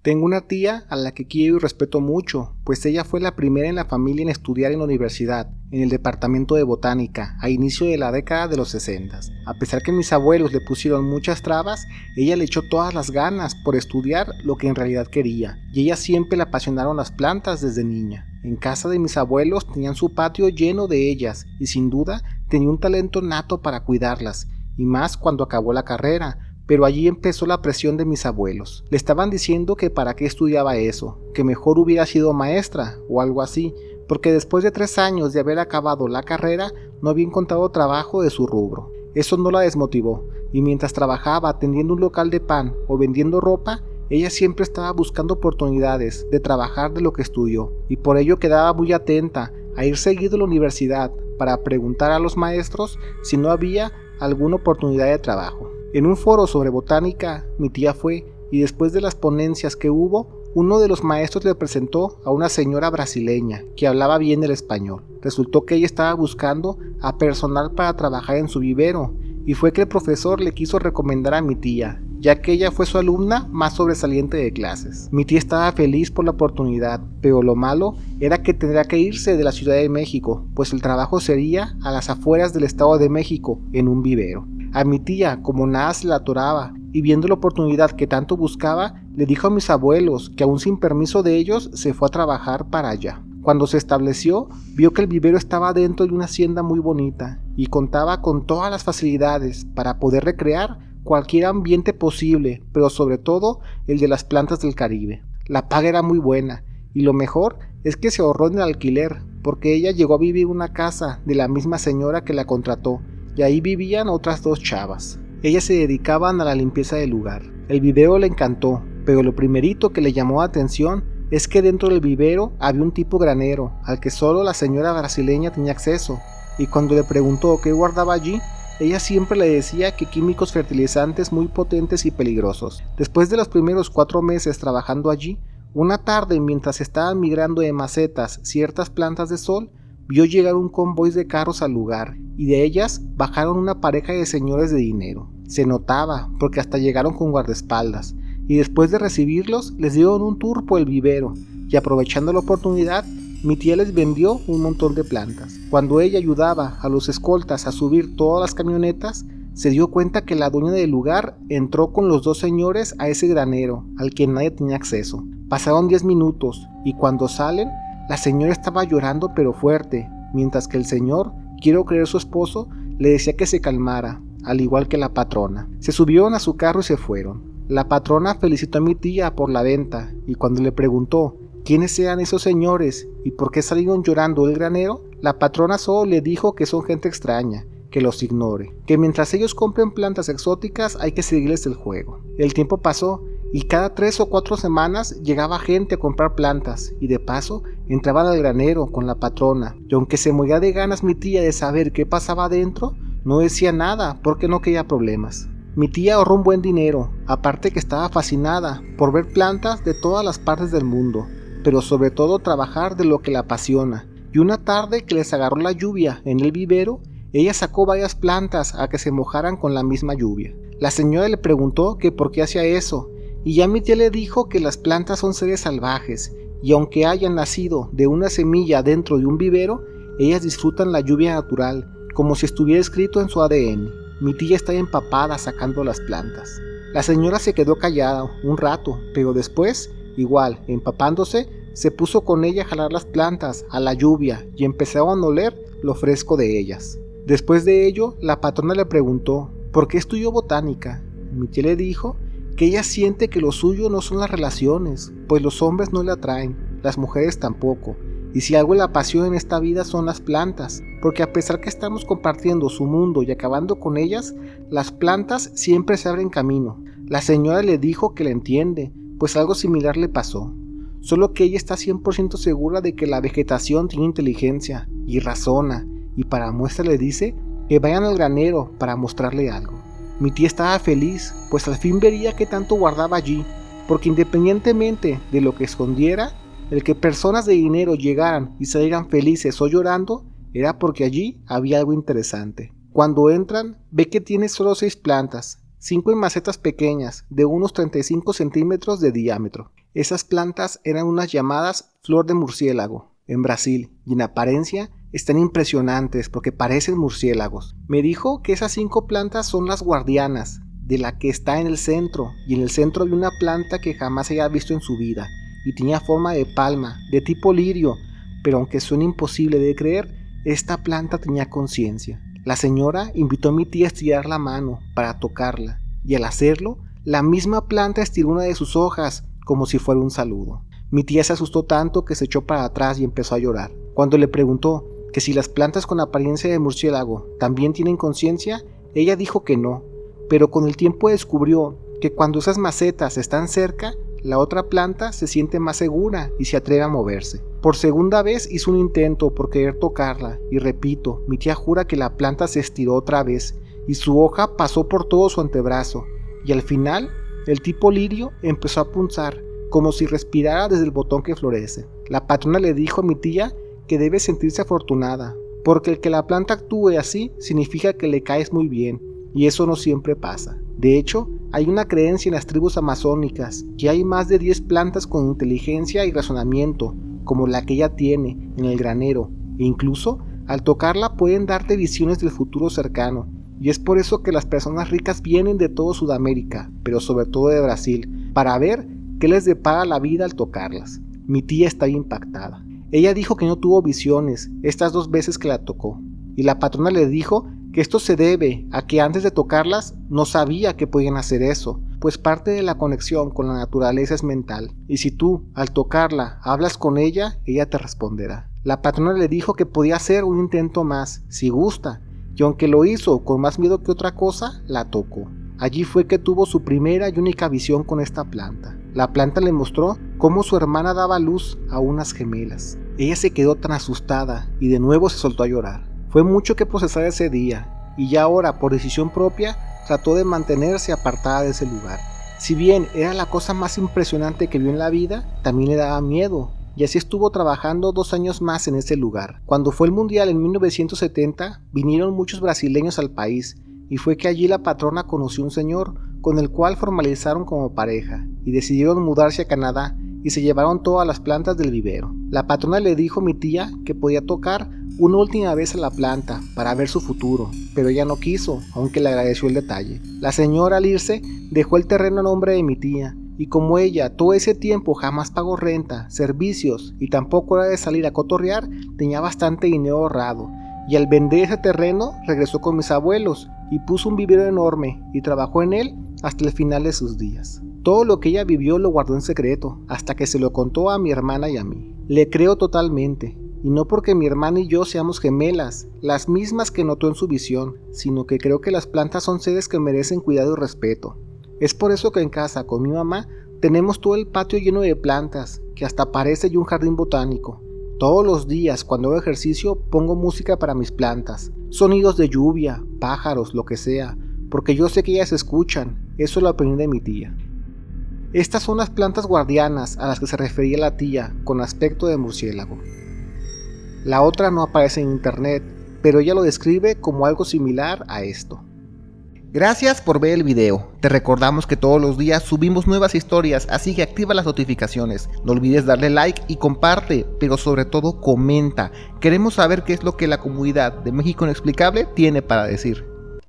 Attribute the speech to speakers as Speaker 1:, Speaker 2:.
Speaker 1: Tengo una tía a la que quiero y respeto mucho, pues ella fue la primera en la familia en estudiar en la universidad, en el departamento de botánica, a inicio de la década de los 60. A pesar que mis abuelos le pusieron muchas trabas, ella le echó todas las ganas por estudiar lo que en realidad quería, y ella siempre le apasionaron las plantas desde niña. En casa de mis abuelos tenían su patio lleno de ellas, y sin duda tenía un talento nato para cuidarlas, y más cuando acabó la carrera. Pero allí empezó la presión de mis abuelos. Le estaban diciendo que para qué estudiaba eso, que mejor hubiera sido maestra o algo así, porque después de 3 años de haber acabado la carrera no había encontrado trabajo de su rubro. Eso no la desmotivó, y mientras trabajaba atendiendo un local de pan o vendiendo ropa, ella siempre estaba buscando oportunidades de trabajar de lo que estudió, y por ello quedaba muy atenta a ir seguido a la universidad para preguntar a los maestros si no había alguna oportunidad de trabajo. En un foro sobre botánica, mi tía fue, y después de las ponencias que hubo, uno de los maestros le presentó a una señora brasileña que hablaba bien el español. Resultó que ella estaba buscando a personal para trabajar en su vivero, y fue que el profesor le quiso recomendar a mi tía, ya que ella fue su alumna más sobresaliente de clases. Mi tía estaba feliz por la oportunidad, pero lo malo era que tendría que irse de la Ciudad de México, pues el trabajo sería a las afueras del Estado de México, en un vivero. A mi tía, como nada se la atoraba, y viendo la oportunidad que tanto buscaba, le dijo a mis abuelos que aún sin permiso de ellos se fue a trabajar para allá. Cuando se estableció, vio que el vivero estaba dentro de una hacienda muy bonita y contaba con todas las facilidades para poder recrear cualquier ambiente posible, pero sobre todo el de las plantas del Caribe. La paga era muy buena, y lo mejor es que se ahorró en el alquiler, porque ella llegó a vivir en una casa de la misma señora que la contrató, y ahí vivían otras 2 chavas. Ellas se dedicaban a la limpieza del lugar. El vivero le encantó, pero lo primerito que le llamó la atención es que dentro del vivero había un tipo granero, al que solo la señora brasileña tenía acceso, y cuando le preguntó qué guardaba allí, ella siempre le decía que químicos fertilizantes muy potentes y peligrosos. Después de los primeros 4 meses trabajando allí, una tarde mientras estaban migrando de macetas ciertas plantas de sol, vio llegar un convoy de carros al lugar, y de ellas bajaron una pareja de señores de dinero. Se notaba, porque hasta llegaron con guardaespaldas, y después de recibirlos les dieron un tour por el vivero, y aprovechando la oportunidad, mi tía les vendió un montón de plantas. Cuando ella ayudaba a los escoltas a subir todas las camionetas, se dio cuenta que la dueña del lugar entró con los 2 señores a ese granero, al que nadie tenía acceso. Pasaron 10 minutos, y cuando salen, la señora estaba llorando pero fuerte, mientras que el señor, quiero creer su esposo, le decía que se calmara, al igual que la patrona. Se subieron a su carro y se fueron. La patrona felicitó a mi tía por la venta, y cuando le preguntó quiénes eran esos señores y por qué salieron llorando del granero, la patrona solo le dijo que son gente extraña, que los ignore, que mientras ellos compren plantas exóticas hay que seguirles el juego. El tiempo pasó, y cada 3 o 4 semanas llegaba gente a comprar plantas, y de paso entraban al granero con la patrona, y aunque se moría de ganas mi tía de saber qué pasaba adentro, no decía nada porque no quería problemas. Mi tía ahorró un buen dinero, aparte que estaba fascinada por ver plantas de todas las partes del mundo, pero sobre todo trabajar de lo que la apasiona, y una tarde que les agarró la lluvia en el vivero, ella sacó varias plantas a que se mojaran con la misma lluvia. La señora le preguntó que por qué hacía eso, y ya mi tía le dijo que las plantas son seres salvajes, y aunque hayan nacido de una semilla dentro de un vivero, ellas disfrutan la lluvia natural, como si estuviera escrito en su ADN. Mi tía estaba empapada sacando las plantas. La señora se quedó callada un rato, pero después, igual, empapándose, se puso con ella a jalar las plantas a la lluvia y empezaron a oler lo fresco de ellas. Después de ello, la patrona le preguntó ¿por qué estudió botánica? Mi tía le dijo que ella siente que lo suyo no son las relaciones, pues los hombres no le atraen, las mujeres tampoco, y si algo la apasiona en esta vida son las plantas, porque a pesar que estamos compartiendo su mundo y acabando con ellas, las plantas siempre se abren camino. La señora le dijo que la entiende, pues algo similar le pasó, solo que ella está 100% segura de que la vegetación tiene inteligencia y razona, y para muestra le dice que vayan al granero para mostrarle algo. Mi tía estaba feliz, pues al fin vería qué tanto guardaba allí, porque independientemente de lo que escondiera, el que personas de dinero llegaran y salieran felices o llorando, era porque allí había algo interesante. Cuando entran, ve que tiene solo 6 plantas, 5 en macetas pequeñas, de unos 35 centímetros de diámetro. Esas plantas eran unas llamadas flor de murciélago en Brasil y en apariencia están impresionantes porque parecen murciélagos. Me dijo que esas 5 plantas son las guardianas, de la que está en el centro, y en el centro hay una planta que jamás haya visto en su vida y tenía forma de palma, de tipo lirio, pero aunque suene imposible de creer, esta planta tenía conciencia. La señora invitó a mi tía a estirar la mano para tocarla, y al hacerlo, la misma planta estiró una de sus hojas como si fuera un saludo. Mi tía se asustó tanto que se echó para atrás y empezó a llorar. Cuando le preguntó que si las plantas con apariencia de murciélago también tienen conciencia, ella dijo que no, pero con el tiempo descubrió que cuando esas macetas están cerca, la otra planta se siente más segura y se atreve a moverse. Por segunda vez hizo un intento por querer tocarla y repito, mi tía jura que la planta se estiró otra vez y su hoja pasó por todo su antebrazo y al final el tipo lirio empezó a punzar como si respirara desde el botón que florece. La patrona le dijo a mi tía que debe sentirse afortunada, porque el que la planta actúe así significa que le caes muy bien, y eso no siempre pasa. De hecho, hay una creencia en las tribus amazónicas que hay más de 10 plantas con inteligencia y razonamiento, como la que ella tiene en el granero, e incluso al tocarla pueden darte visiones del futuro cercano, y es por eso que las personas ricas vienen de todo Sudamérica, pero sobre todo de Brasil, para ver qué les depara la vida al tocarlas. Mi tía está impactada. Ella dijo que no tuvo visiones estas 2 veces que la tocó, y la patrona le dijo que esto se debe a que antes de tocarlas no sabía que podían hacer eso, pues parte de la conexión con la naturaleza es mental, y si tú, al tocarla, hablas con ella, ella te responderá. La patrona le dijo que podía hacer un intento más, si gusta, y aunque lo hizo con más miedo que otra cosa, la tocó. Allí fue que tuvo su primera y única visión con esta planta. La planta le mostró cómo su hermana daba luz a unas gemelas. Ella se quedó tan asustada y de nuevo se soltó a llorar. Fue mucho que procesar ese día, y ya ahora, por decisión propia, trató de mantenerse apartada de ese lugar. Si bien era la cosa más impresionante que vio en la vida, también le daba miedo, y así estuvo trabajando 2 años más en ese lugar. Cuando fue el Mundial en 1970, vinieron muchos brasileños al país, y fue que allí la patrona conoció un señor con el cual formalizaron como pareja, y decidieron mudarse a Canadá, y se llevaron todas las plantas del vivero. La patrona le dijo a mi tía que podía tocar una última vez a la planta para ver su futuro, pero ella no quiso, aunque le agradeció el detalle. La señora al irse dejó el terreno a nombre de mi tía, y como ella todo ese tiempo jamás pagó renta, servicios y tampoco era de salir a cotorrear, tenía bastante dinero ahorrado, y al vender ese terreno regresó con mis abuelos y puso un vivero enorme y trabajó en él hasta el final de sus días. Todo lo que ella vivió lo guardó en secreto hasta que se lo contó a mi hermana y a mí. Le creo totalmente, y no porque mi hermana y yo seamos gemelas, las mismas que notó en su visión, sino que creo que las plantas son seres que merecen cuidado y respeto. Es por eso que en casa con mi mamá tenemos todo el patio lleno de plantas, que hasta parece un jardín botánico. Todos los días cuando hago ejercicio pongo música para mis plantas, sonidos de lluvia, pájaros, lo que sea, porque yo sé que ellas escuchan, eso lo aprendí de mi tía. Estas son las plantas guardianas a las que se refería la tía con aspecto de murciélago. La otra no aparece en internet, pero ella lo describe como algo similar a esto.
Speaker 2: Gracias por ver el video. Te recordamos que todos los días subimos nuevas historias, así que activa las notificaciones. No olvides darle like y comparte, pero sobre todo comenta. Queremos saber qué es lo que la comunidad de México Inexplicable tiene para decir.